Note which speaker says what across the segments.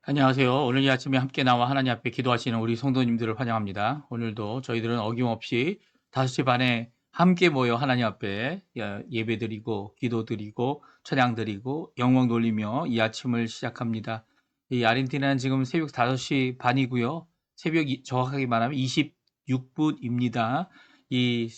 Speaker 1: 안녕하세요. 오늘 이 아침에 함께 나와 하나님 앞에 기도하시는 우리 성도님들을 환영합니다. 오늘도 저희들은 어김없이 5시 반에 함께 모여 하나님 앞에 예배드리고 기도드리고 찬양드리고 영광 돌리며 이 아침을 시작합니다. 이 아르헨티나는 지금 새벽 5시 반이고요. 정확하게 말하면 26분입니다. 이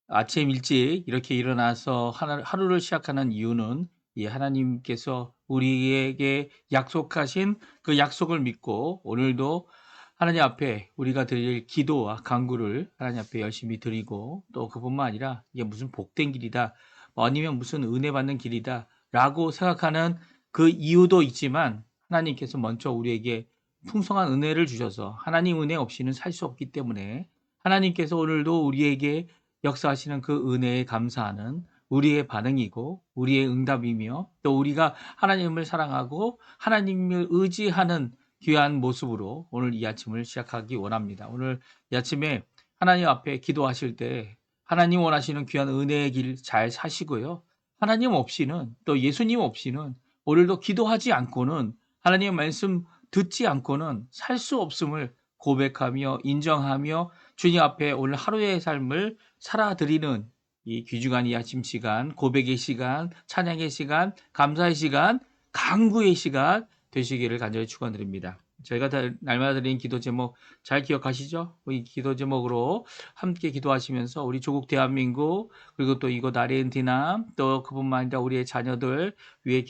Speaker 1: 아침 일찍 이렇게 일어나서 하루를 시작하는 이유는 이 하나님께서 우리에게 약속하신 그 약속을 믿고 오늘도 하나님 앞에 우리가 드릴 기도와 간구를 하나님 앞에 열심히 드리고 또 그뿐만 아니라 이게 무슨 복된 길이다 아니면 무슨 은혜 받는 길이다 라고 생각하는 그 이유도 있지만 하나님께서 먼저 우리에게 풍성한 은혜를 주셔서 하나님 은혜 없이는 살 수 없기 때문에 하나님께서 오늘도 우리에게 역사하시는 그 은혜에 감사하는 우리의 반응이고 우리의 응답이며 또 우리가 하나님을 사랑하고 하나님을 의지하는 귀한 모습으로 오늘 이 아침을 시작하기 원합니다. 오늘 이 아침에 하나님 앞에 기도하실 때 하나님 원하시는 귀한 은혜의 길 잘 사시고요. 하나님 없이는 또 예수님 없이는 오늘도 기도하지 않고는 하나님의 말씀 듣지 않고는 살 수 없음을 고백하며 인정하며 주님 앞에 오늘 하루의 삶을 살아드리는 이 귀중한 이 아침 시간, 고백의 시간, 찬양의 시간, 감사의 시간, 간구의 시간 되시기를 간절히 축원드립니다. 저희가 날마다 드리는 기도 제목 잘 기억하시죠? 이 기도 제목으로 함께 기도하시면서 우리 조국 대한민국 그리고 또 이곳 아르헨티나 또 그뿐만 아니라 우리의 자녀들 위해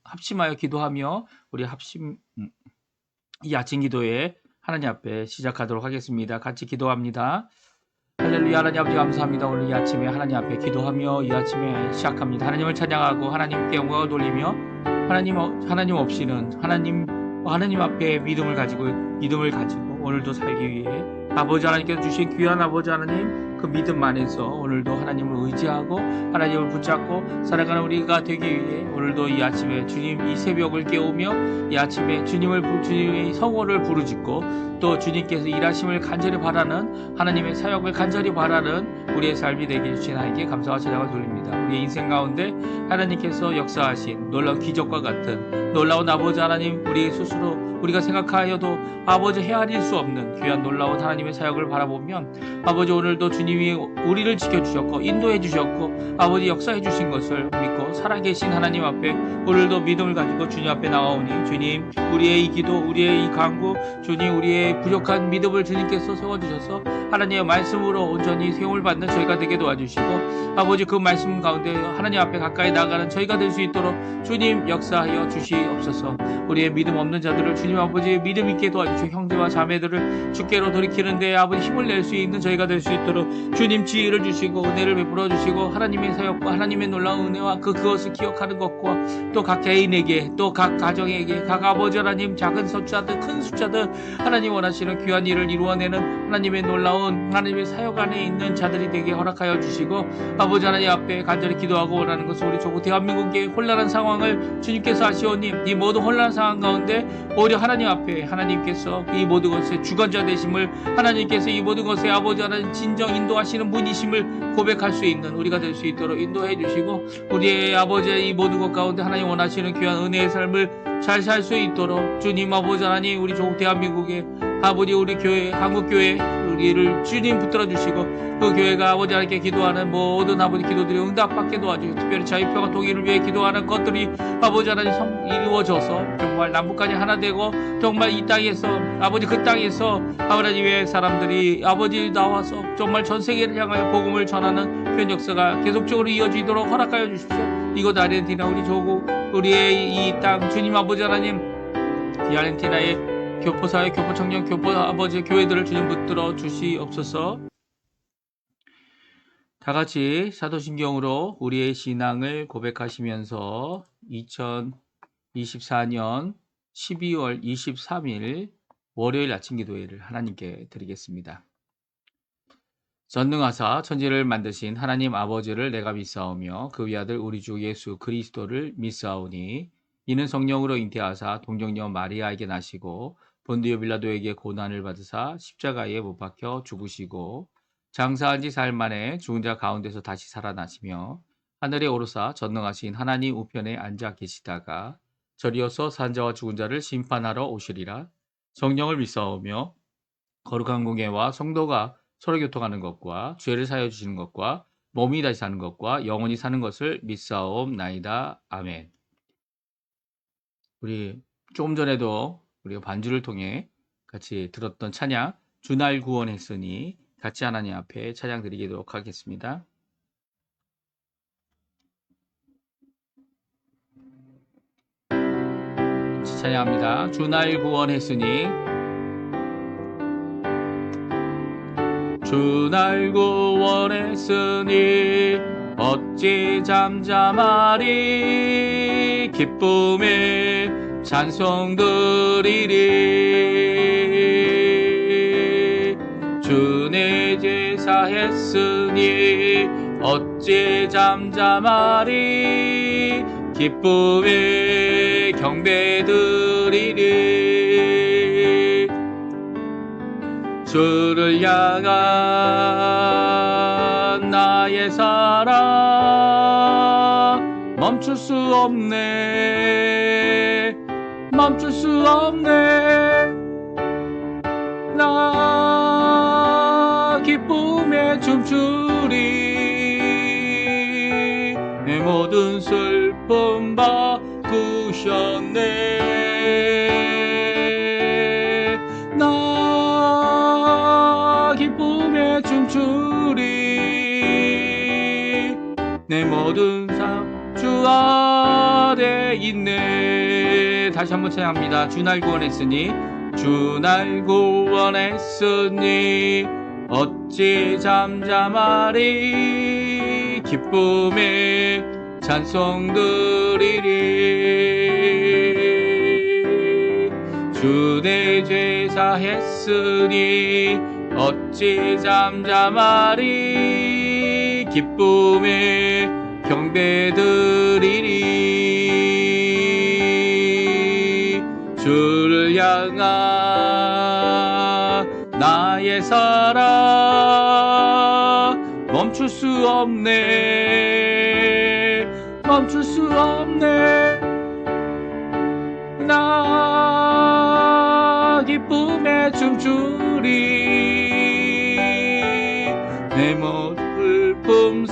Speaker 1: 합심하여 기도하며 우리 이 아침 기도에 하나님 앞에 시작하도록 하겠습니다. 같이 기도합니다. 할렐루야. 하나님 아버지 감사합니다. 오늘 이 아침에 하나님 앞에 기도하며 이 아침에 시작합니다. 하나님을 찬양하고 하나님께 영광을 돌리며 하나님 없이는 하나님 앞에 믿음을 가지고 오늘도 살기 위해 아버지 하나님께서 주신 귀한 아버지 하나님 그 믿음 안에서 오늘도 하나님을 의지하고 하나님을 붙잡고 살아가는 우리가 되기 위해 오늘도 이 아침에 주님 이 새벽을 깨우며 이 아침에 주님의 성호를 부르짖고 또 주님께서 일하심을 간절히 바라는 하나님의 사역을 간절히 바라는 우리의 삶이 되게 주신 하나님께 감사와 찬양을 돌립니다. 우리의 인생 가운데 하나님께서 역사하신 놀라운 기적과 같은 놀라운 아버지 하나님 우리 스스로 우리가 생각하여도 아버지 헤아릴 수 없는 귀한 놀라운 하나님의 사역을 바라보면 아버지 오늘도 주님이 우리를 지켜주셨고 인도해 주셨고 아버지 역사해 주신 것을 믿고 살아계신 하나님 앞에 오늘도 믿음을 가지고 주님 앞에 나아오니 주님 우리의 이 기도 우리의 이 간구 주님 우리의 부족한 믿음을 주님께서 세워주셔서 하나님의 말씀으로 온전히 세움을 받는 저희가 되게 도와주시고 아버지 그 말씀 가운데 하나님 앞에 가까이 나가는 저희가 될 수 있도록 주님 역사하여 주시옵소서. 우리의 믿음 없는 자들을 주님 아버지 믿음 있게 도와주시고 형제와 자매들을 주께로 돌이키는데 아버지 힘을 낼 수 있는 저희가 될 수 있도록 주님 지혜를 주시고 은혜를 베풀어 주시고 하나님의 사역과 하나님의 놀라운 은혜와 그것을 기억하는 것과 또 각 개인에게 또 각 가정에게 각 아버지 하나님 작은 숫자들 큰 숫자들 하나님 원하시는 귀한 일을 이루어내는 하나님의 놀라운 하나님의 사역 안에 있는 자들이 되게 허락하여 주시고 아버지 하나님 앞에 간절히 기도하고 원하는 것은 우리 조국 대한민국의 혼란한 상황을 주님께서 아시오니 이 모든 혼란한 상황 가운데 오히려 하나님 앞에 하나님께서 이 모든 것의 주관자 되심을 하나님께서 이 모든 것에 아버지 하나님 진정 인도하시는 분이심을 고백할 수 있는 우리가 될 수 있도록 인도해 주시고 우리의 아버지의 이 모든 것 가운데 하나님 원하시는 귀한 은혜의 삶을 잘 살 수 있도록 주님 아버지 하나님 우리 조국 대한민국의 아버지 우리 교회 한국교회 우리를 주님 붙들어 주시고 그 교회가 아버지 하나님께 기도하는 모든 아버지 기도들이 응답받게 도와주시고 특별히 자유평화 통일을 위해 기도하는 것들이 아버지 하나님 이루어져서 정말 남북한이 하나 되고 정말 이 땅에서 아버지 그 땅에서 하나님의 사람들이 아버지 나와서 정말 전 세계를 향하여 복음을 전하는 그런 역사가 계속적으로 이어지도록 허락하여 주십시오. 이곳 아르헨티나 우리 조국 우리의 이 땅 주님 아버지 하나님 이 아르헨티나의 교포사회, 교포청년, 교포 아버지 교회들을 주님 붙들어 주시옵소서. 다 같이 사도신경으로 우리의 신앙을 고백하시면서 2024년 12월 23일 월요일 아침 기도회를 하나님께 드리겠습니다. 전능하사 천지를 만드신 하나님 아버지를 내가 믿사오며 그 위아들 우리 주 예수 그리스도를 믿사오니 이는 성령으로 잉태하사 동정녀 마리아에게 나시고 본디오 빌라도에게 고난을 받으사 십자가에 못 박혀 죽으시고 장사한 지 사흘 만에 죽은 자 가운데서 다시 살아나시며 하늘에 오르사 전능하신 하나님 우편에 앉아 계시다가 저리어서 산자와 죽은 자를 심판하러 오시리라. 성령을 믿사오며 거룩한 공예와 성도가 서로 교통하는 것과 죄를 사하여 주시는 것과 몸이 다시 사는 것과 영원히 사는 것을 믿사옵나이다. 아멘. 우리 조금 전에도 우리가 반주를 통해 같이 들었던 찬양 주 날 구원했으니 같이 하나님 앞에 찬양 드리도록 하겠습니다. 같이 찬양합니다. 주 날 구원했으니 주 날 구원했으니 어찌 잠잠하리. 기쁨에 찬송 드리리. 주 내 제사 했으니 어찌 잠잠하리. 기쁨에 경배 드리리. 주를 향한 나의 사랑 멈출 수 없네. 멈출 수 없네. 나 기쁨에 춤추리. 내 모든 슬픔 바꾸셨네. 나 기쁨에 춤추리. 내 모든 삶 주 안에 있네. 다시 한번 찬양합니다. 주 날 구원했으니 주 날 구원했으니 어찌 잠잠하리. 기쁨에 찬송 드리리. 주 내 제사 했으니 어찌 잠잠하리. 기쁨에 경배 드리리. 주를 향한 나의 사랑 멈출 수 없네. 멈출 수 없네. 나 기쁨에 춤추리. 내 모든 슬픔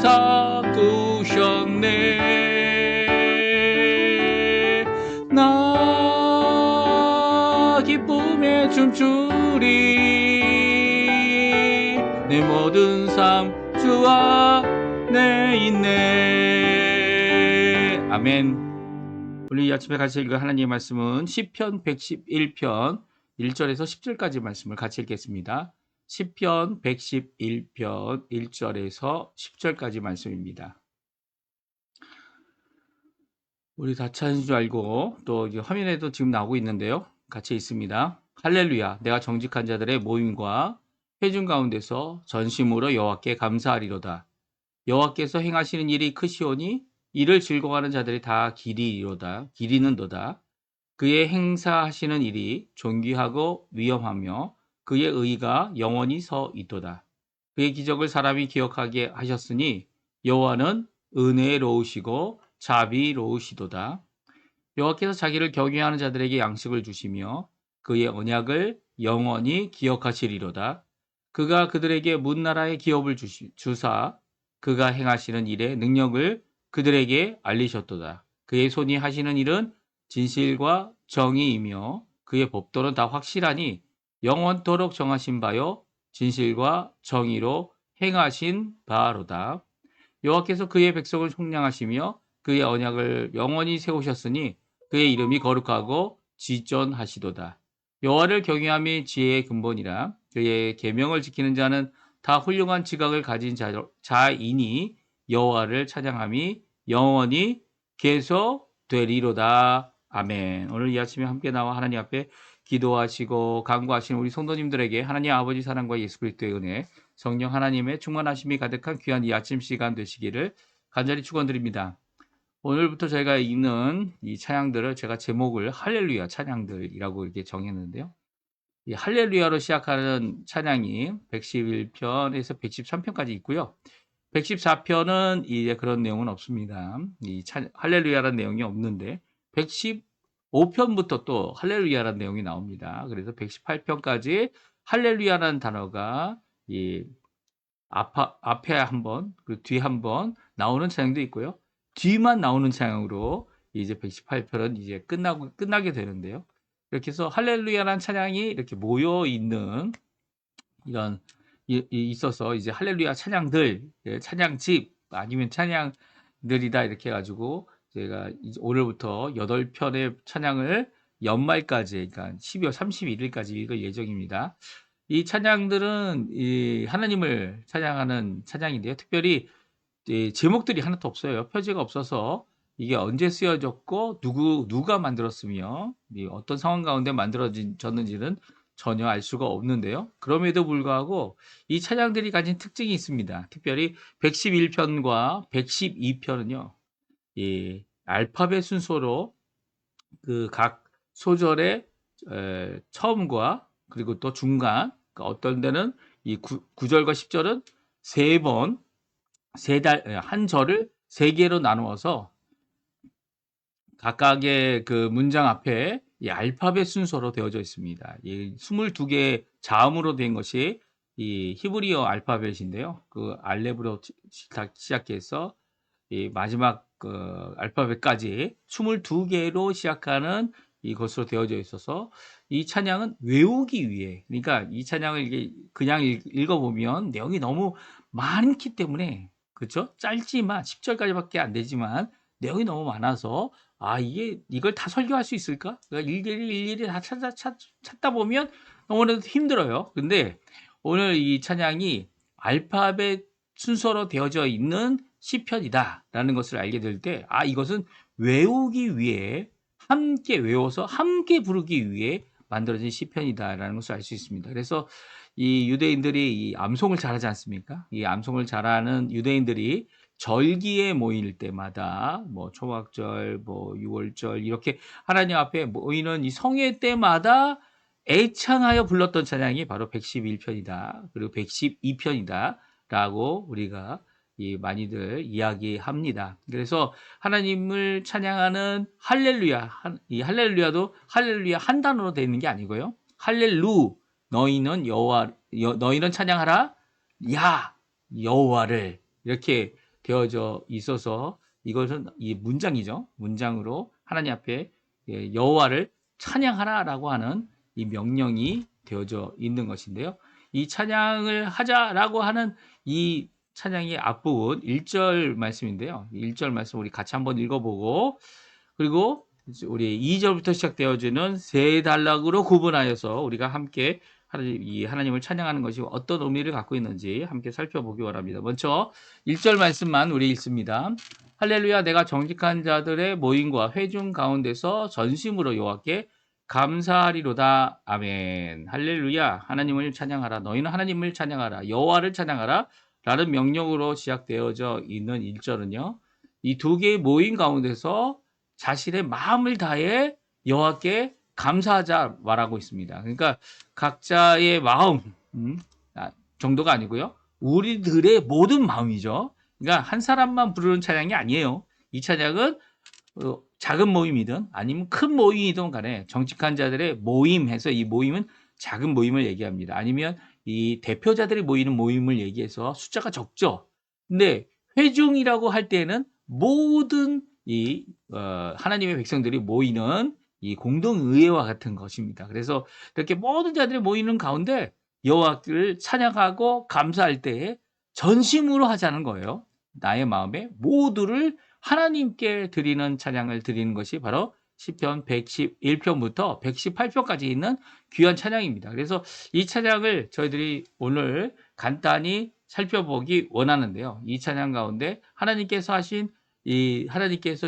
Speaker 1: 사꾸셨네. 나 기쁨에 춤추리. 내 모든 삶 주 안에 있네. 아멘. 우리 이 아침에 같이 읽을 하나님의 말씀은 시편 111편 1절에서 10절까지 말씀을 같이 읽겠습니다. 시편 111편 1절에서 10절까지 말씀입니다. 우리 다 찾은 줄 알고 또 화면에도 지금 나오고 있는데요. 같이 있습니다. 할렐루야. 내가 정직한 자들의 모임과 회중 가운데서 전심으로 여호와께 감사하리로다. 여호와께서 행하시는 일이 크시오니 이를 즐거워하는 자들이 다 기리는도다. 그의 행사하시는 일이 존귀하고 위엄하며 그의 의가 영원히 서 있도다. 그의 기적을 사람이 기억하게 하셨으니 여호와는 은혜로우시고 자비로우시도다. 여호와께서 자기를 경외하는 자들에게 양식을 주시며 그의 언약을 영원히 기억하시리로다. 그가 그들에게 문나라의 기업을 주사 그가 행하시는 일의 능력을 그들에게 알리셨도다. 그의 손이 하시는 일은 진실과 정의이며 그의 법도는 다 확실하니 영원토록 정하신 바요 진실과 정의로 행하신 바로다. 여호와께서 그의 백성을 속량하시며 그의 언약을 영원히 세우셨으니 그의 이름이 거룩하고 지존하시도다. 여호와를 경외함이 지혜의 근본이라. 그의 계명을 지키는 자는 다 훌륭한 지각을 가진 자이니 여호와를 찬양함이 영원히 계속되리로다. 아멘. 오늘 이 아침에 함께 나와 하나님 앞에 기도하시고 간구하시는 우리 성도님들에게 하나님 아버지 사랑과 예수 그리스도의 은혜, 성령 하나님의 충만하심이 가득한 귀한 이 아침 시간 되시기를 간절히 축원드립니다. 오늘부터 저희가 읽는 이 찬양들을 제가 제목을 할렐루야 찬양들이라고 이렇게 정했는데요. 이 할렐루야로 시작하는 찬양이 111편에서 113편까지 있고요. 114편은 이제 그런 내용은 없습니다. 이 할렐루야라는 내용이 없는데 5편부터 또 할렐루야라는 내용이 나옵니다. 그래서 118편까지 할렐루야라는 단어가 이 앞에 한 번, 그리고 뒤에 한 번 나오는 찬양도 있고요. 뒤만 나오는 찬양으로 이제 118편은 이제 끝나게 되는데요. 이렇게 해서 할렐루야라는 찬양이 이렇게 모여 있는 이런 있어서 이제 할렐루야 찬양들, 찬양집 아니면 찬양들이다 이렇게 해가지고 제가 이제 오늘부터 8편의 찬양을 연말까지, 그러니까 12월 31일까지 읽을 예정입니다. 이 찬양들은 이 하나님을 찬양하는 찬양인데요. 특별히 제목들이 하나도 없어요. 표지가 없어서 이게 언제 쓰여졌고 누가 만들었으며 어떤 상황 가운데 만들어졌는지는 전혀 알 수가 없는데요. 그럼에도 불구하고 이 찬양들이 가진 특징이 있습니다. 특별히 111편과 112편은요. 이 알파벳 순서로 그 각 소절의 처음과 그리고 또 중간, 그러니까 어떤 데는 이 9절과 10절은 한 절을 세 개로 나누어서 각각의 그 문장 앞에 이 알파벳 순서로 되어져 있습니다. 이 22개의 자음으로 된 것이 이 히브리어 알파벳인데요. 그 알렙으로 시작해서 이 마지막 그 알파벳까지 22개로 시작하는 이것으로 되어져 있어서 이 찬양은 외우기 위해, 그러니까 이 찬양을 이게 그냥 읽어보면 내용이 너무 많기 때문에, 그렇죠? 짧지만 10절까지밖에 안 되지만 내용이 너무 많아서 이걸 다 설교할 수 있을까? 그러니까 일일이 다 찾다 보면 너무나도 힘들어요. 근데 오늘 이 찬양이 알파벳 순서로 되어져 있는 시편이다라는 것을 알게 될 때, 이것은 외우기 위해, 함께 외워서 함께 부르기 위해 만들어진 시편이다라는 것을 알 수 있습니다. 그래서 이 유대인들이 이 암송을 잘하지 않습니까? 이 암송을 잘하는 유대인들이 절기에 모일 때마다 뭐 초막절, 뭐 유월절 이렇게 하나님 앞에 모이는 이 성회 때마다 애창하여 불렀던 찬양이 바로 111편이다. 그리고 112편이다라고 우리가 많이들 이야기합니다. 그래서 하나님을 찬양하는 할렐루야, 이 할렐루야도 할렐루야 한 단어로 되어 있는 게 아니고요. 할렐루, 너희는 찬양하라, 야 여호와를, 이렇게 되어져 있어서 이것은 이 문장이죠. 문장으로 하나님 앞에 여호와를 찬양하라라고 하는 이 명령이 되어져 있는 것인데요. 이 찬양을 하자라고 하는 이 찬양의 앞부분 1절 말씀인데요. 1절 말씀 우리 같이 한번 읽어보고, 그리고 우리 2절부터 시작되어지는 세 단락으로 구분하여서 우리가 함께 하나님을 찬양하는 것이 어떤 의미를 갖고 있는지 함께 살펴보기 바랍니다. 먼저 1절 말씀만 우리 읽습니다. 할렐루야, 내가 정직한 자들의 모임과 회중 가운데서 전심으로 여호와께 감사하리로다. 아멘. 할렐루야, 하나님을 찬양하라. 너희는 하나님을 찬양하라. 여호와를 찬양하라. 라는 명령으로 시작되어져 있는 1절은요. 이 두 개의 모임 가운데서 자신의 마음을 다해 여호와께 감사하자 말하고 있습니다. 그러니까 각자의 마음 정도가 아니고요. 우리들의 모든 마음이죠. 그러니까 한 사람만 부르는 찬양이 아니에요. 이 찬양은 작은 모임이든 아니면 큰 모임이든 간에 정직한 자들의 모임해서, 이 모임은 작은 모임을 얘기합니다. 아니면 이 대표자들이 모이는 모임을 얘기해서 숫자가 적죠. 근데 회중이라고 할 때는 모든 하나님의 백성들이 모이는 이 공동의회와 같은 것입니다. 그래서 이렇게 모든 자들이 모이는 가운데 여호와를 찬양하고 감사할 때에 전심으로 하자는 거예요. 나의 마음에 모두를 하나님께 드리는 찬양을 드리는 것이 바로 시편 111편부터 118편까지 있는 귀한 찬양입니다. 그래서 이 찬양을 저희들이 오늘 간단히 살펴보기 원하는데요. 이 찬양 가운데 하나님께서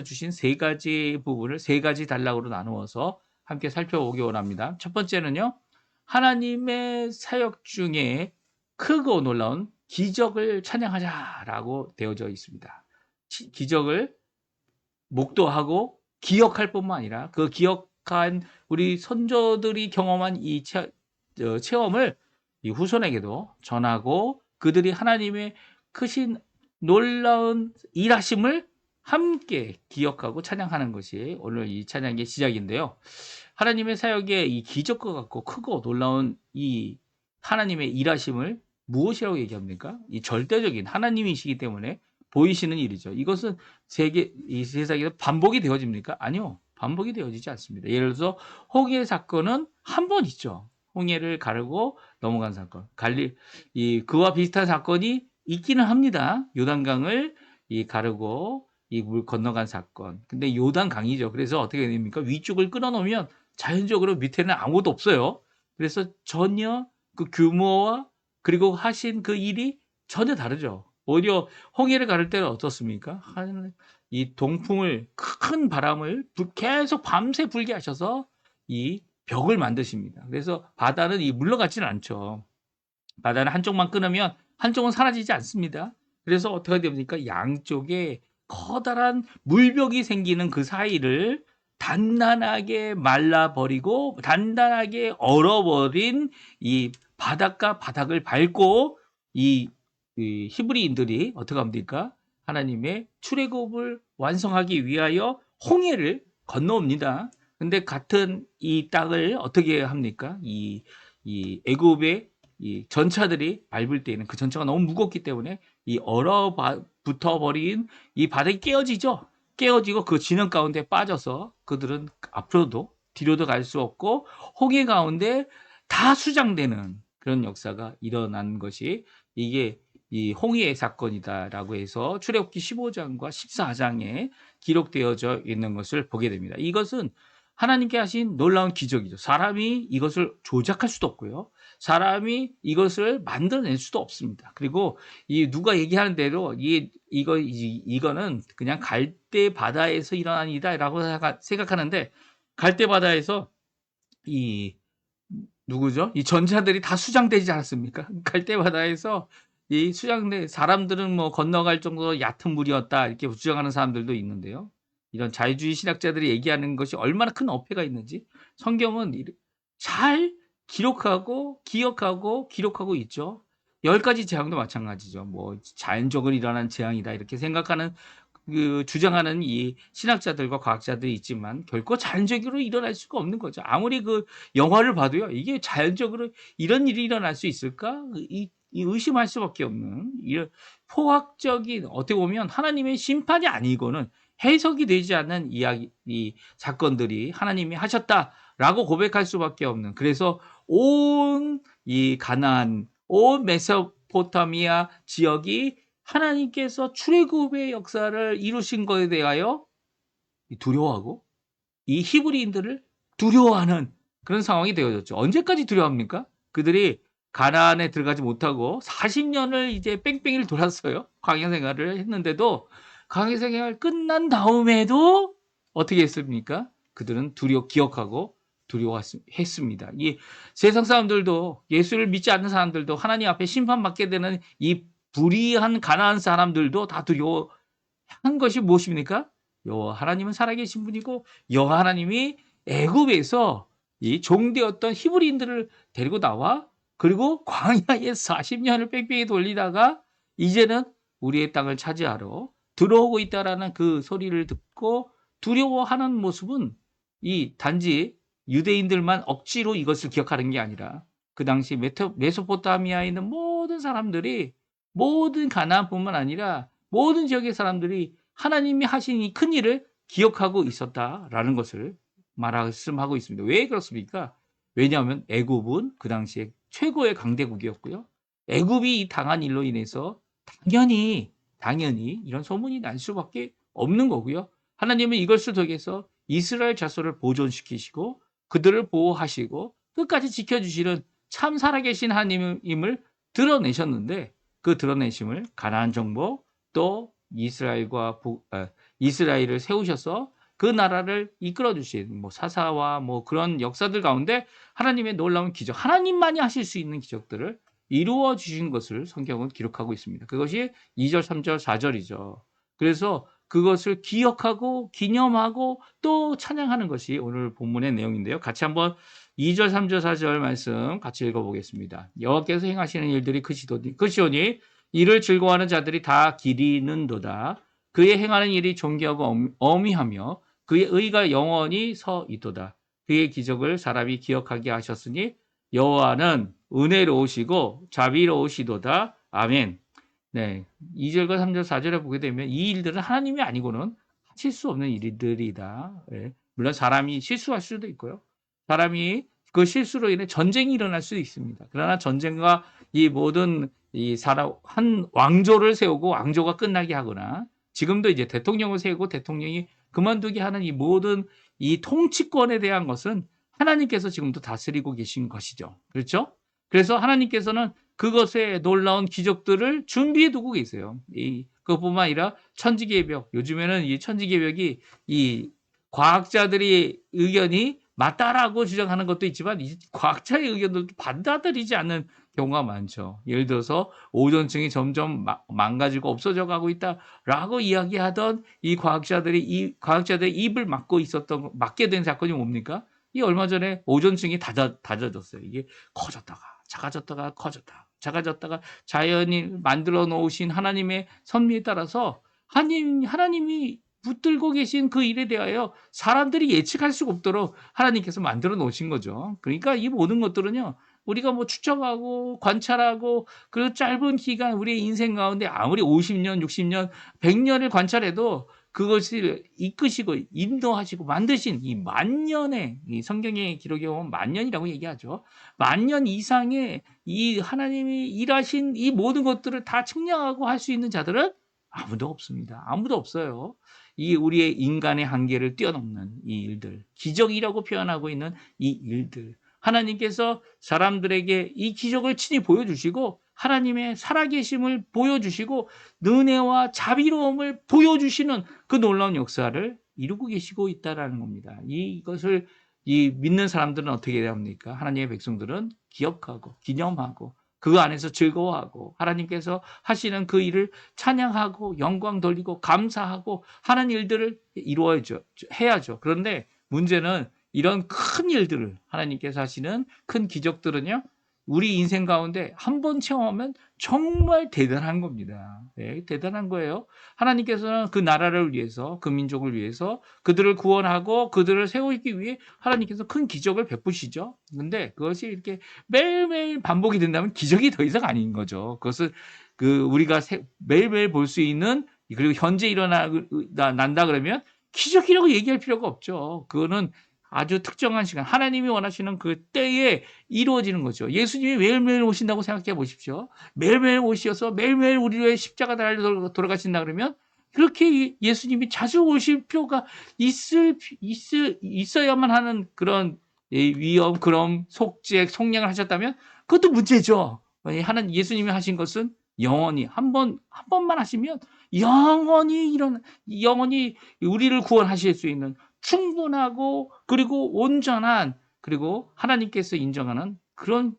Speaker 1: 주신 세 가지 부분을 세 가지 단락으로 나누어서 함께 살펴보기 원합니다. 첫 번째는요, 하나님의 사역 중에 크고 놀라운 기적을 찬양하자라고 되어져 있습니다. 기적을 목도하고 기억할 뿐만 아니라 그 기억한 우리 선조들이 경험한 이 체험을 이 후손에게도 전하고 그들이 하나님의 크신 놀라운 일하심을 함께 기억하고 찬양하는 것이 오늘 이 찬양의 시작인데요. 하나님의 사역에 이 기적과 같고 크고 놀라운 이 하나님의 일하심을 무엇이라고 얘기합니까? 이 절대적인 하나님이시기 때문에 보이시는 일이죠. 이것은 이 세상에서 반복이 되어집니까? 아니요. 반복이 되어지지 않습니다. 예를 들어서 홍해 사건은 한 번 있죠. 홍해를 가르고 넘어간 사건. 그와 비슷한 사건이 있기는 합니다. 요단강을 가르고 이 물 건너간 사건. 근데 요단강이죠. 그래서 어떻게 됩니까? 위쪽을 끊어놓으면 자연적으로 밑에는 아무것도 없어요. 그래서 전혀 그 규모와 그리고 하신 그 일이 전혀 다르죠. 오히려 홍해를 가를 때는 어떻습니까? 이 동풍을 큰 바람을 계속 밤새 불게 하셔서 이 벽을 만드십니다. 그래서 바다는 물러가지는 않죠. 바다는 한쪽만 끊으면 한쪽은 사라지지 않습니다. 그래서 어떻게 됩니까? 양쪽에 커다란 물벽이 생기는 그 사이를 단단하게 말라버리고 단단하게 얼어버린 이 바닷가 바닥을 밟고 이 히브리인들이 어떻게 합니까? 하나님의 출애굽을 완성하기 위하여 홍해를 건너옵니다. 근데 같은 이 땅을 어떻게 합니까? 이 애굽의 이 전차들이 밟을 때에는 그 전차가 너무 무겁기 때문에 이 얼어붙어 버린 이 바닥이 깨어지죠. 깨어지고 그 진영 가운데 빠져서 그들은 앞으로도 뒤로도 갈 수 없고 홍해 가운데 다 수장되는 그런 역사가 일어난 것이 이게 이 홍해의 사건이다라고 해서 출애굽기 15장과 14장에 기록되어져 있는 것을 보게 됩니다. 이것은 하나님께 하신 놀라운 기적이죠. 사람이 이것을 조작할 수도 없고요. 사람이 이것을 만들어낼 수도 없습니다. 그리고 누가 얘기하는 대로 이거는 그냥 갈대 바다에서 일어난 일이다라고 생각하는데 갈대 바다에서 누구죠? 이 전차들이 다 수장되지 않았습니까? 갈대 바다에서 이 수장된 사람들은 뭐 건너갈 정도로 얕은 물이었다 이렇게 주장하는 사람들도 있는데요. 이런 자유주의 신학자들이 얘기하는 것이 얼마나 큰 어폐가 있는지 성경은 잘 기록하고 기억하고 기록하고 있죠. 10가지 재앙도 마찬가지죠. 뭐 자연적으로 일어난 재앙이다 이렇게 생각하는 주장하는 이 신학자들과 과학자들이 있지만 결코 자연적으로 일어날 수가 없는 거죠. 아무리 그 영화를 봐도요. 이게 자연적으로 이런 일이 일어날 수 있을까? 의심할 수밖에 없는 이런 포학적인 어떻게 보면 하나님의 심판이 아니고는 해석이 되지 않는 이 사건들이 하나님이 하셨다라고 고백할 수밖에 없는 그래서 온 이 가나안, 온 메소포타미아 지역이 하나님께서 출애굽의 역사를 이루신 것에 대하여 두려워하고 이 히브리인들을 두려워하는 그런 상황이 되어졌죠. 언제까지 두려워합니까? 그들이 가나안에 들어가지 못하고 40년을 이제 뺑뺑이를 돌았어요. 광야 생활을 했는데도 광야 생활 끝난 다음에도 어떻게 했습니까? 그들은 기억하고 두려워했습니다. 이 세상 사람들도 예수를 믿지 않는 사람들도 하나님 앞에 심판받게 되는 이 불의한 가나안 사람들도 다 두려워한 것이 무엇입니까? 여호와 하나님은 살아계신 분이고 여호와 하나님이 애굽에서 이 종되었던 히브리인들을 데리고 나와 그리고 광야에 40년을 뺑뺑이 돌리다가 이제는 우리의 땅을 차지하러 들어오고 있다라는 그 소리를 듣고 두려워하는 모습은 단지 유대인들만 억지로 이것을 기억하는 게 아니라 그 당시 메소포타미아에 있는 모든 사람들이 모든 가나안뿐만 아니라 모든 지역의 사람들이 하나님이 하신 이 큰 일을 기억하고 있었다라는 것을 말씀하고 있습니다. 왜 그렇습니까? 왜냐하면 애굽은 그 당시에 최고의 강대국이었고요. 애굽이 당한 일로 인해서 당연히 이런 소문이 날 수밖에 없는 거고요. 하나님은 이것을 통해서 이스라엘 자손을 보존시키시고 그들을 보호하시고 끝까지 지켜주시는 참 살아계신 하나님임을 드러내셨는데 그 드러내심을 가나안 정복 또 이스라엘을 세우셔서 그 나라를 이끌어 주신 사사와 그런 역사들 가운데 하나님의 놀라운 기적, 하나님만이 하실 수 있는 기적들을 이루어 주신 것을 성경은 기록하고 있습니다. 그것이 2절, 3절, 4절이죠. 그래서 그것을 기억하고 기념하고 또 찬양하는 것이 오늘 본문의 내용인데요. 같이 한번 2절, 3절, 4절 말씀 같이 읽어보겠습니다. 여호와께서 행하시는 일들이 크시오니 이를 즐거워하는 자들이 다 기리는도다. 그의 행하는 일이 존귀하고 어미하며 그의 의가 영원히 서 있도다. 그의 기적을 사람이 기억하게 하셨으니 여호와는 은혜로우시고 자비로우시도다. 아멘. 네. 2절과 3절, 4절에 보게 되면 이 일들은 하나님이 아니고는 하실 수 없는 일들이다. 예. 물론 사람이 실수할 수도 있고요. 사람이 그 실수로 인해 전쟁이 일어날 수도 있습니다. 그러나 전쟁과 이 모든 한 왕조를 세우고 왕조가 끝나게 하거나 지금도 이제 대통령을 세우고 대통령이 그만두게 하는 이 모든 이 통치권에 대한 것은 하나님께서 지금도 다스리고 계신 것이죠. 그렇죠? 그래서 하나님께서는 그것에 놀라운 기적들을 준비해 두고 계세요. 그것뿐만 아니라 천지개의 벽. 요즘에는 이 천지개의 벽이 이 과학자들의 의견이 맞다라고 주장하는 것도 있지만 이 과학자의 의견들도 받아들이지 않는 경우가 많죠. 예를 들어서 오존층이 점점 망가지고 없어져 가고 있다라고 이야기하던 이 과학자들의 입을 막게 된 사건이 뭡니까? 이 얼마 전에 오존층이 다져졌어요. 이게 커졌다가 작아졌다가 커졌다. 작아졌다가 자연이 만들어 놓으신 하나님의 섭리에 따라서 하나님이 붙들고 계신 그 일에 대하여 사람들이 예측할 수가 없도록 하나님께서 만들어 놓으신 거죠. 그러니까 이 모든 것들은요. 우리가 뭐 추적하고 관찰하고 그 짧은 기간 우리의 인생 가운데 아무리 50년, 60년, 100년을 관찰해도 그것을 이끄시고 인도하시고 만드신 이 만년의 이 성경의 기록에 보면 만년이라고 얘기하죠. 만년 이상의 이 하나님이 일하신 이 모든 것들을 다 측량하고 할 수 있는 자들은 아무도 없습니다. 아무도 없어요. 이 우리의 인간의 한계를 뛰어넘는 이 일들, 기적이라고 표현하고 있는 이 일들, 하나님께서 사람들에게 이 기적을 친히 보여주시고 하나님의 살아계심을 보여주시고 은혜와 자비로움을 보여주시는 그 놀라운 역사를 이루고 계시고 있다라는 겁니다. 이것을 이 믿는 사람들은 어떻게 해야 합니까? 하나님의 백성들은 기억하고 기념하고 그 안에서 즐거워하고 하나님께서 하시는 그 일을 찬양하고 영광 돌리고 감사하고 하는 일들을 해야죠. 그런데 문제는 이런 큰 일들을 하나님께서 하시는 큰 기적들은요. 우리 인생 가운데 한 번 체험하면 정말 대단한 겁니다. 네, 대단한 거예요. 하나님께서는 그 나라를 위해서, 그 민족을 위해서 그들을 구원하고 그들을 세우기 위해 하나님께서 큰 기적을 베푸시죠. 근데 그것이 이렇게 매일매일 반복이 된다면 기적이 더 이상 아닌 거죠. 그것을 우리가 매일매일 볼 수 있는 그리고 현재 난다 그러면 기적이라고 얘기할 필요가 없죠. 그거는 아주 특정한 시간, 하나님이 원하시는 그 때에 이루어지는 거죠. 예수님이 매일매일 오신다고 생각해 보십시오. 매일매일 오셔서 매일매일 우리를 위해 십자가 달려 돌아가신다 그러면 그렇게 예수님이 자주 오실 필요가 있어야만 하는 그런 위험, 그런 속량을 하셨다면 그것도 문제죠. 예수님이 하신 것은 영원히 한 번만 하시면 영원히 우리를 구원하실 수 있는 충분하고 그리고 온전한 그리고 하나님께서 인정하는 그런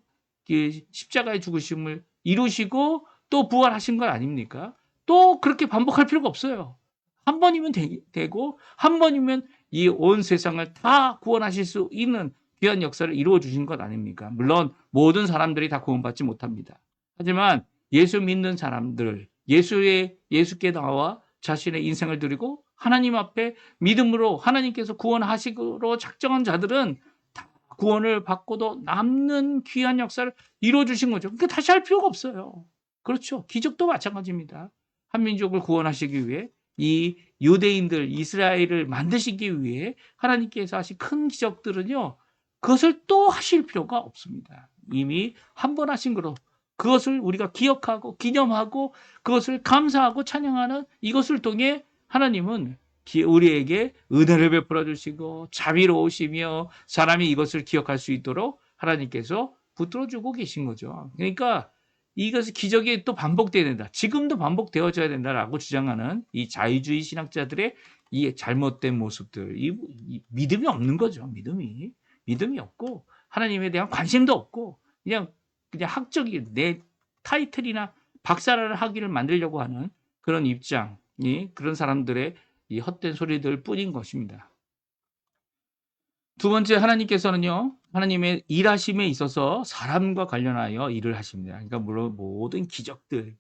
Speaker 1: 십자가의 죽으심을 이루시고 또 부활하신 것 아닙니까? 또 그렇게 반복할 필요가 없어요. 한 번이면 되고 한 번이면 이 온 세상을 다 구원하실 수 있는 귀한 역사를 이루어 주신 것 아닙니까? 물론 모든 사람들이 다 구원받지 못합니다. 하지만 예수 믿는 사람들, 예수께 나와 자신의 인생을 드리고 하나님 앞에 믿음으로 하나님께서 구원하시기로 작정한 자들은 다 구원을 받고도 남는 귀한 역사를 이루어 주신 거죠. 그러니까 다시 할 필요가 없어요. 그렇죠. 기적도 마찬가지입니다. 한민족을 구원하시기 위해 이 유대인들, 이스라엘을 만드시기 위해 하나님께서 하신 큰 기적들은요. 그것을 또 하실 필요가 없습니다. 이미 한 번 하신 거로 그것을 우리가 기억하고 기념하고 그것을 감사하고 찬양하는 이것을 통해 하나님은 우리에게 은혜를 베풀어 주시고 자비로우시며 사람이 이것을 기억할 수 있도록 하나님께서 붙들어 주고 계신 거죠. 그러니까 이것이 기적이 또 반복되어야 된다. 지금도 반복되어져야 된다라고 주장하는 이 자유주의 신학자들의 이 잘못된 모습들, 이 믿음이 없는 거죠. 믿음이 없고 하나님에 대한 관심도 없고 그냥 학적인 내 타이틀이나 박사를 하기를 만들려고 하는 그런 입장이 그런 사람들의 이 헛된 소리들 뿐인 것입니다. 두 번째 하나님께서는요. 하나님의 일하심에 있어서 사람과 관련하여 일을 하십니다. 그러니까 물론 모든 기적들,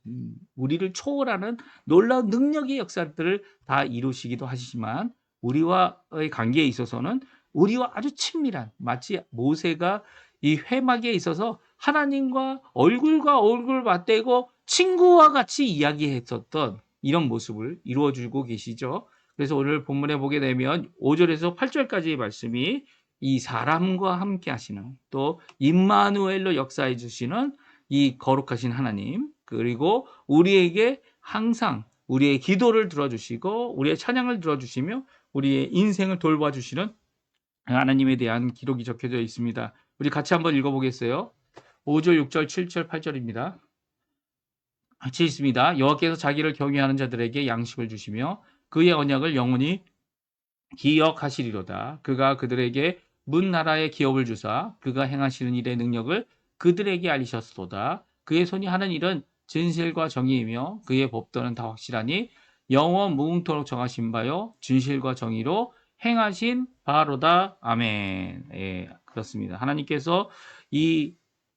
Speaker 1: 우리를 초월하는 놀라운 능력의 역사들을 다 이루시기도 하시지만 우리와의 관계에 있어서는 우리와 아주 친밀한 마치 모세가 이 회막에 있어서 하나님과 얼굴과 얼굴 맞대고 친구와 같이 이야기했었던 이런 모습을 이루어주고 계시죠. 그래서 오늘 본문에 보게 되면 5절에서 8절까지의 말씀이 이 사람과 함께 하시는 또 임마누엘로 역사해 주시는 이 거룩하신 하나님 그리고 우리에게 항상 우리의 기도를 들어주시고 우리의 찬양을 들어주시며 우리의 인생을 돌봐주시는 하나님에 대한 기록이 적혀져 있습니다. 우리 같이 한번 읽어보겠어요. 5절, 6절, 7절, 8절입니다. 같이 있습니다. 여호와께서 자기를 경외하는 자들에게 양식을 주시며 그의 언약을 영원히 기억하시리로다. 그가 그들에게 문 나라의 기업을 주사 그가 행하시는 일의 능력을 그들에게 알리셨도다. 그의 손이 하는 일은 진실과 정의이며 그의 법도는 다 확실하니 영원 무궁토록 정하신 바요 진실과 정의로 행하신 바로다. 아멘. 예, 그렇습니다. 하나님께서 이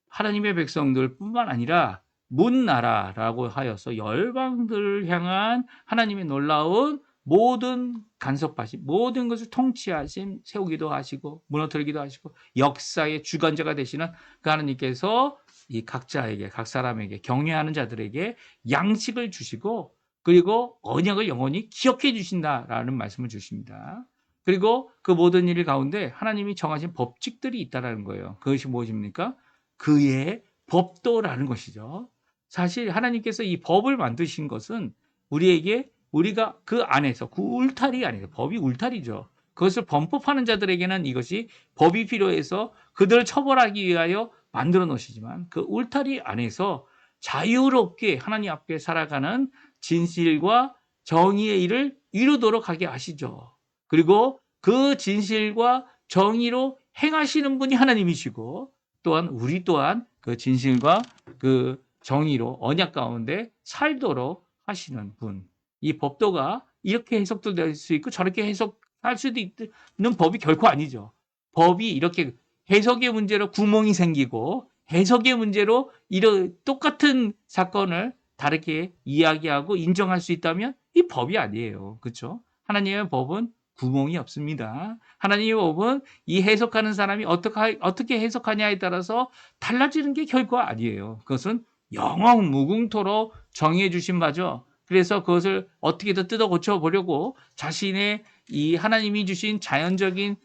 Speaker 1: 하나님의 백성들뿐만 아니라 문 나라라고 하여서 열방들을 향한 하나님의 놀라운 모든 간섭하심, 모든 것을 통치하심, 세우기도 하시고 무너뜨리기도 하시고 역사의 주관자가 되시는 그 하나님께서 이 각자에게 각 사람에게 경외하는 자들에게 양식을 주시고 그리고 언약을 영원히 기억해 주신다라는 말씀을 주십니다. 그리고 그 모든 일 가운데 하나님이 정하신 법칙들이 있다라는 거예요. 그것이 무엇입니까? 그의 법도라는 것이죠. 사실 하나님께서 이 법을 만드신 것은 우리에게 우리가 그 안에서 그 울타리 안에서 법이 울타리죠. 그것을 범법하는 자들에게는 이것이 법이 필요해서 그들을 처벌하기 위하여 만들어 놓으시지만 그 울타리 안에서 자유롭게 하나님 앞에 살아가는 진실과 정의의 일을 이루도록 하게 하시죠. 그리고 그 진실과 정의로 행하시는 분이 하나님이시고 또한 우리 또한 그 진실과 그 정의로 언약 가운데 살도록 하시는 분. 이 법도가 이렇게 해석도 될 수 있고 저렇게 해석할 수도 있는 법이 결코 아니죠. 법이 이렇게 해석의 문제로 구멍이 생기고 해석의 문제로 이런 똑같은 사건을 다르게 이야기하고 인정할 수 있다면 이 법이 아니에요. 그렇죠? 하나님의 법은 구멍이 없습니다. 하나님의 법은 이 해석하는 사람이 어떻게 해석하냐에 따라서 달라지는 게 결코 아니에요. 그것은 영원 무궁토록 정해 주신 바죠. 그래서 그것을 어떻게든 뜯어 고쳐 보려고 자신의 이 하나님이 주신 자연적인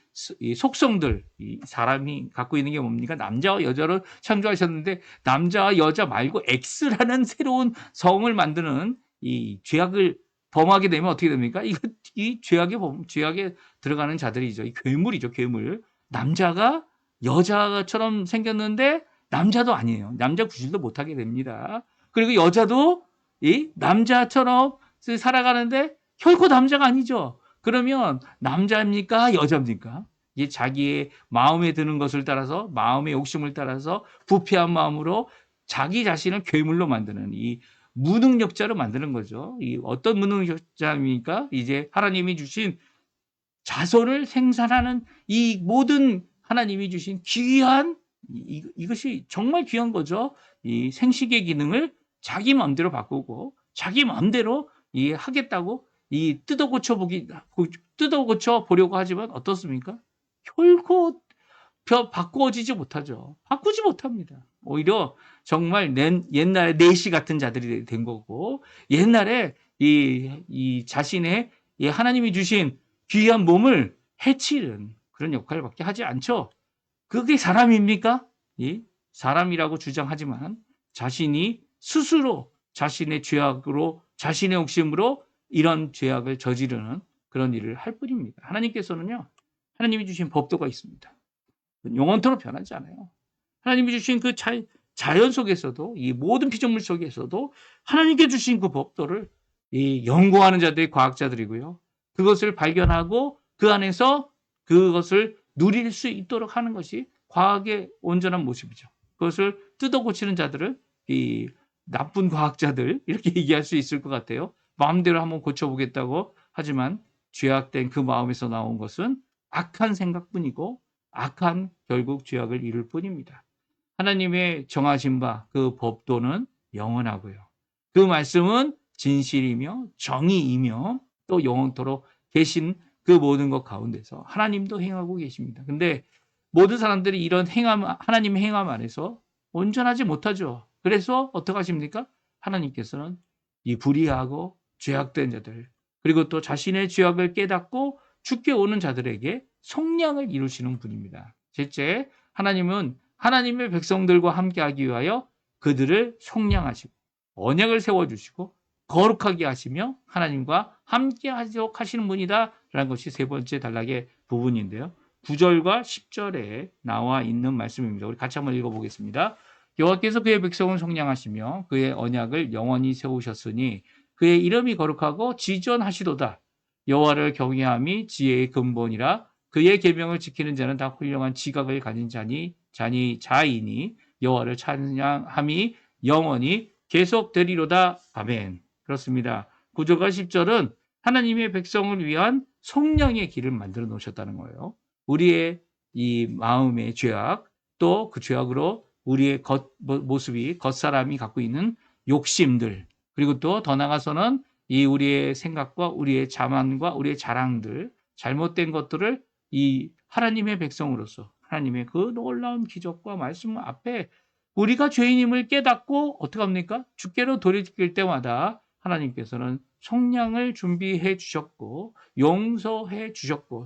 Speaker 1: 속성들, 이 사람이 갖고 있는 게 뭡니까? 남자와 여자로 창조하셨는데 남자와 여자 말고 X라는 새로운 성을 만드는 이 죄악을 범하게 되면 어떻게 됩니까? 이 죄악에 들어가는 자들이죠. 이 괴물이죠, 괴물. 남자가 여자처럼 생겼는데 남자도 아니에요. 남자 구실도 못하게 됩니다. 그리고 여자도 이 남자처럼 살아가는데 결코 남자가 아니죠. 그러면 남자입니까? 여자입니까? 이 자기의 마음에 드는 것을 따라서 마음의 욕심을 따라서 부패한 마음으로 자기 자신을 괴물로 만드는 이 무능력자로 만드는 거죠. 이 어떤 무능력자입니까? 이제 하나님이 주신 자손을 생산하는 이 모든 하나님이 주신 귀한 이것이 정말 귀한 거죠. 이 생식의 기능을 자기 마음대로 바꾸고 자기 마음대로 하겠다고 뜯어 고쳐 보려고 하지만 어떻습니까? 결코 바꾸어지지 못하죠. 바꾸지 못합니다. 오히려 정말 옛날에 내시 같은 자들이 된 거고 옛날에 이 자신의 하나님이 주신 귀한 몸을 해치는 그런 역할밖에 하지 않죠. 그게 사람입니까? 사람이라고 주장하지만 자신이 스스로 자신의 죄악으로 자신의 욕심으로 이런 죄악을 저지르는 그런 일을 할 뿐입니다. 하나님께서는요. 하나님이 주신 법도가 있습니다. 영원토록 변하지 않아요. 하나님이 주신 그 자연 속에서도 이 모든 피조물 속에서도 하나님께 주신 그 법도를 연구하는 자들이 과학자들이고요. 그것을 발견하고 그 안에서 그것을 누릴 수 있도록 하는 것이 과학의 온전한 모습이죠. 그것을 뜯어 고치는 자들을 이 나쁜 과학자들 이렇게 얘기할 수 있을 것 같아요. 마음대로 한번 고쳐보겠다고 하지만 죄악된 그 마음에서 나온 것은 악한 생각뿐이고 악한 결국 죄악을 이룰 뿐입니다. 하나님의 정하신 바 그 법도는 영원하고요. 그 말씀은 진실이며 정의이며 또 영원토록 계신 그 모든 것 가운데서 하나님도 행하고 계십니다. 근데 모든 사람들이 이런 하나님의 행함 안에서 온전하지 못하죠. 그래서 어떻게 하십니까? 하나님께서는 이 불의하고 죄악된 자들, 그리고 또 자신의 죄악을 깨닫고 죽게 오는 자들에게 속량을 이루시는 분입니다. 셋째, 하나님은 하나님의 백성들과 함께하기 위하여 그들을 속량하시고 언약을 세워주시고 거룩하게 하시며 하나님과 함께하도록 하시는 분이다라는 것이 세 번째 단락의 부분인데요. 9절과 10절에 나와 있는 말씀입니다. 우리 같이 한번 읽어보겠습니다. 여호와께서 그의 백성을 속량하시며 그의 언약을 영원히 세우셨으니 그의 이름이 거룩하고 지존하시도다. 여호와를 경외함이 지혜의 근본이라 그의 계명을 지키는 자는 다 훌륭한 지각을 가진 자이니 여호와를 찬양함이 영원히 계속되리로다. 아멘. 그렇습니다. 9절과 10절은 하나님의 백성을 위한 속량의 길을 만들어 놓으셨다는 거예요. 우리의 이 마음의 죄악, 또 그 죄악으로 우리의 모습이 겉사람이 갖고 있는 욕심들, 그리고 또 더 나아가서는 이 우리의 생각과 우리의 자만과 우리의 자랑들, 잘못된 것들을 이 하나님의 백성으로서 하나님의 그 놀라운 기적과 말씀 앞에 우리가 죄인임을 깨닫고 어떻게 합니까? 주께로 돌이킬 때마다 하나님께서는 속량을 준비해 주셨고 용서해 주셨고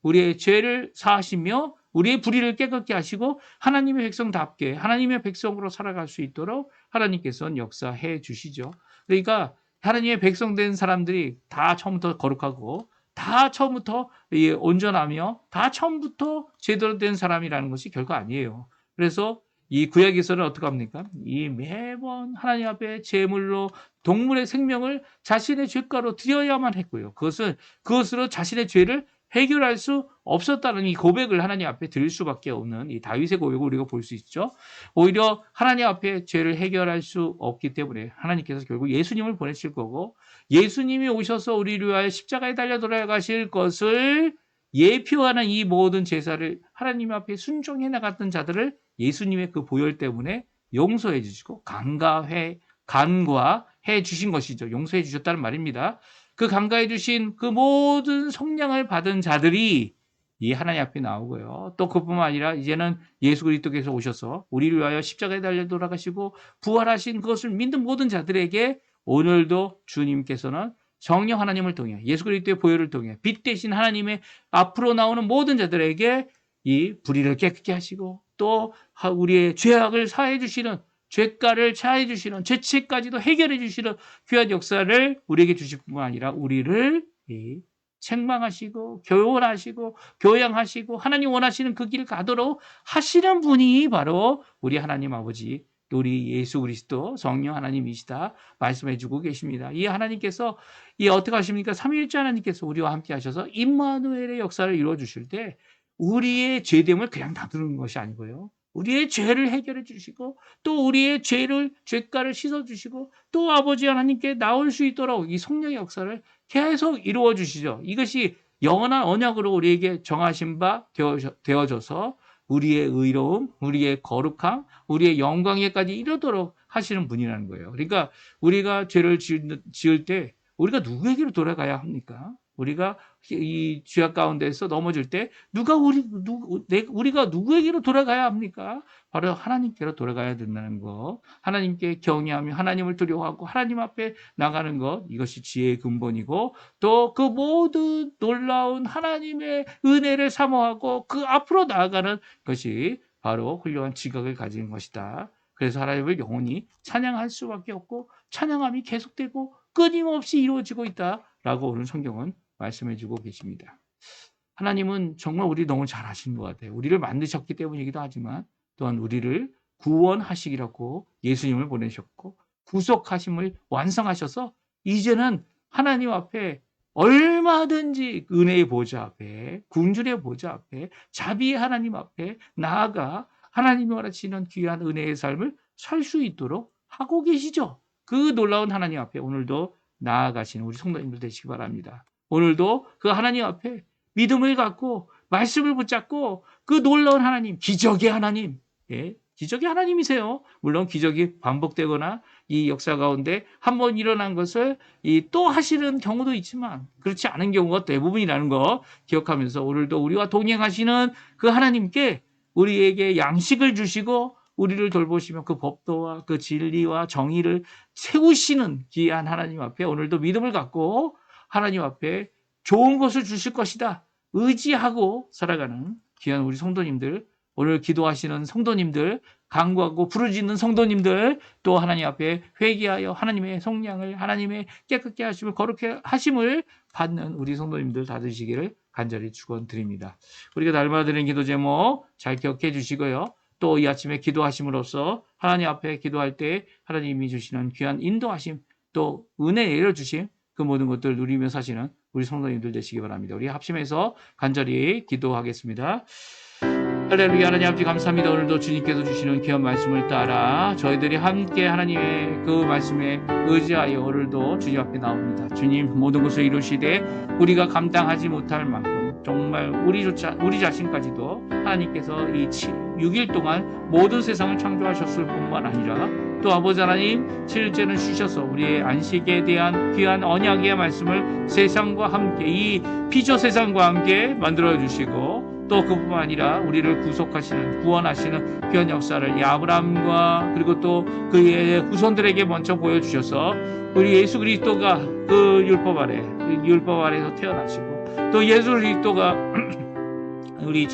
Speaker 1: 우리의 죄를 사하시며 우리의 불의를 깨끗게 하시고 하나님의 백성답게 하나님의 백성으로 살아갈 수 있도록 하나님께서는 역사해 주시죠. 그러니까 하나님의 백성된 사람들이 다 처음부터 거룩하고 다 처음부터 온전하며 다 처음부터 제대로 된 사람이라는 것이 결코 아니에요. 그래서 이 구약에서는 어떻게 합니까? 이 매번 하나님 앞에 제물로 동물의 생명을 자신의 죄가로 드려야만 했고요. 그것으로 자신의 죄를 해결할 수 없었다는 이 고백을 하나님 앞에 드릴 수밖에 없는 이 다윗의 고백을 우리가 볼 수 있죠. 오히려 하나님 앞에 죄를 해결할 수 없기 때문에 하나님께서 결국 예수님을 보내실 거고 예수님이 오셔서 우리를 위하여 십자가에 달려 돌아가실 것을 예표하는 이 모든 제사를 하나님 앞에 순종해 나갔던 자들을 예수님의 그 보혈 때문에 용서해 주시고 간과해 주신 것이죠. 용서해 주셨다는 말입니다. 그 간과해 주신 그 모든 속량을 받은 자들이 이 하나님 앞에 나오고요. 또 그뿐만 아니라 이제는 예수 그리스도께서 오셔서 우리를 위하여 십자가에 달려 돌아가시고 부활하신 그것을 믿는 모든 자들에게 오늘도 주님께서는 성령 하나님을 통해 예수 그리스도의 보혈을 통해 빛 대신 하나님의 앞으로 나오는 모든 자들에게 이 불의를 깨끗게 하시고 또 우리의 죄악을 사해 주시는 죄가를 차해 주시는 죄책까지도 해결해 주시는 귀한 역사를 우리에게 주실 뿐만 아니라 우리를 책망하시고 교훈하시고 교양하시고 하나님 원하시는 그 길을 가도록 하시는 분이 바로 우리 하나님 아버지 우리 예수 그리스도 성령 하나님이시다 말씀해 주고 계십니다. 이 하나님께서 어떻게 하십니까? 삼위일체 하나님께서 우리와 함께 하셔서 임마누엘의 역사를 이루어 주실 때 우리의 죄됨을 그냥 놔두는 것이 아니고요. 우리의 죄를 해결해 주시고 또 우리의 죄가를 씻어 주시고 또 아버지 하나님께 나올 수 있도록 이 성령의 역사를 계속 이루어 주시죠. 이것이 영원한 언약으로 우리에게 정하신 바 되어져서 우리의 의로움, 우리의 거룩함, 우리의 영광에까지 이르도록 하시는 분이라는 거예요. 그러니까 우리가 죄를 지을 때 우리가 누구에게로 돌아가야 합니까? 우리가 이 죄악 가운데서 넘어질 때 우리가 누구에게로 돌아가야 합니까? 바로 하나님께로 돌아가야 된다는 것. 하나님께 경외하며 하나님을 두려워하고 하나님 앞에 나가는 것. 이것이 지혜의 근본이고 또 그 모든 놀라운 하나님의 은혜를 사모하고 그 앞으로 나아가는 것이 바로 훌륭한 지각을 가진 것이다. 그래서 하나님을 영원히 찬양할 수밖에 없고 찬양함이 계속되고 끊임없이 이루어지고 있다라고 오늘 성경은 말씀해 주고 계십니다. 하나님은 정말 우리 너무 잘 아시는 것 같아요. 우리를 만드셨기 때문이기도 하지만 또한 우리를 구원하시기라고 예수님을 보내셨고 구속하심을 완성하셔서 이제는 하나님 앞에 얼마든지 은혜의 보좌 앞에 군주의 보좌 앞에 자비의 하나님 앞에 나아가 하나님이 원하시는 귀한 은혜의 삶을 살 수 있도록 하고 계시죠. 그 놀라운 하나님 앞에 오늘도 나아가시는 우리 성도님들 되시기 바랍니다. 오늘도 그 하나님 앞에 믿음을 갖고 말씀을 붙잡고 그 놀라운 하나님, 기적의 하나님, 예, 기적의 하나님이세요. 물론 기적이 반복되거나 이 역사 가운데 한번 일어난 것을 또 하시는 경우도 있지만 그렇지 않은 경우가 대부분이라는 거 기억하면서 오늘도 우리와 동행하시는 그 하나님께 우리에게 양식을 주시고 우리를 돌보시며 그 법도와 그 진리와 정의를 세우시는 귀한 하나님 앞에 오늘도 믿음을 갖고 하나님 앞에 좋은 것을 주실 것이다 의지하고 살아가는 귀한 우리 성도님들, 오늘 기도하시는 성도님들, 간구하고 부르짖는 성도님들, 또 하나님 앞에 회개하여 하나님의 성량을, 하나님의 깨끗게 하심을, 거룩게 하심을 받는 우리 성도님들 다 되시기를 간절히 축원드립니다. 우리가 날마다 드리는 기도 제목 잘 기억해 주시고요. 또 이 아침에 기도하심으로써 하나님 앞에 기도할 때 하나님이 주시는 귀한 인도하심, 또 은혜 내려주심, 그 모든 것들을 누리며 사시는 우리 성도님들 되시기 바랍니다. 우리 합심해서 간절히 기도하겠습니다. 할렐루야. 하나님 아버지 감사합니다. 오늘도 주님께서 주시는 귀한 말씀을 따라 저희들이 함께 하나님의 그 말씀에 의지하여 오늘도 주님 앞에 나옵니다. 주님, 모든 것을 이루시되 우리가 감당하지 못할 만큼 정말 우리 자신까지도 하나님께서 이 6일 동안 모든 세상을 창조하셨을 뿐만 아니라 또 아버지 하나님 실제는 쉬셔서 우리의 안식에 대한 귀한 언약의 말씀을 세상과 함께, 이 피조 세상과 함께 만들어 주시고, 또 그뿐만 아니라 우리를 구속하시는, 구원하시는 귀한 역사를 이 아브라함과 그리고 또 그의 후손들에게 먼저 보여주셔서 우리 예수 그리스도가 그 율법 아래에서 태어나시고, 또 예수 그리스도가 우리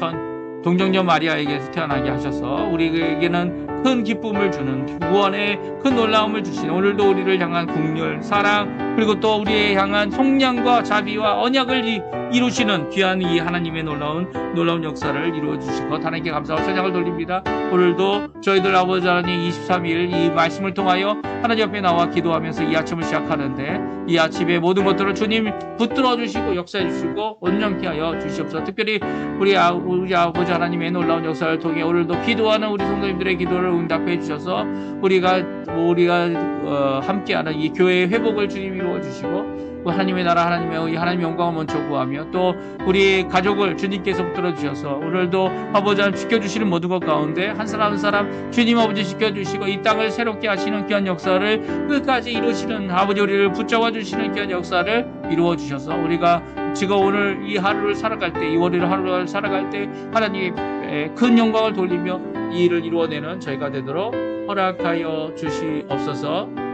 Speaker 1: 동정녀 마리아에게서 태어나게 하셔서 우리에게는 큰 기쁨을 주는, 구원의 큰 놀라움을 주시는, 오늘도 우리를 향한 긍휼, 사랑, 그리고 또 우리에 향한 속량과 자비와 언약을 이루시는 귀한 이 하나님의 놀라운 역사를 이루어 주신 것 하나님께 감사와 찬양을 돌립니다. 오늘도 저희들 아버지 하나님 23일 이 말씀을 통하여 하나님 앞에 나와 기도하면서 이 아침을 시작하는데, 이 아침에 모든 것들을 주님 붙들어 주시고 역사해 주시고 온전케 하여 주시옵소서. 특별히 우리 아버지 하나님의 놀라운 역사를 통해 오늘도 기도하는 우리 성도님들의 기도를 응답해 주셔서 우리가 함께하는 이 교회의 회복을 주님 이루어 주시고, 하나님의 나라, 하나님의 의, 하나님의 영광을 먼저 구하며 또 우리 가족을 주님께서 붙들어 주셔서 오늘도 아버지 하나님 지켜주시는 모든 것 가운데 한 사람 한 사람 주님 아버지 지켜주시고 이 땅을 새롭게 하시는 귀한 역사를 끝까지 이루시는, 아버지 우리를 붙잡아 주시는 귀한 역사를 이루어 주셔서 우리가 지금 오늘 이 하루를 살아갈 때, 이 월요일 하루를 살아갈 때 하나님의 큰 영광을 돌리며 이 일을 이루어내는 저희가 되도록 허락하여 주시옵소서.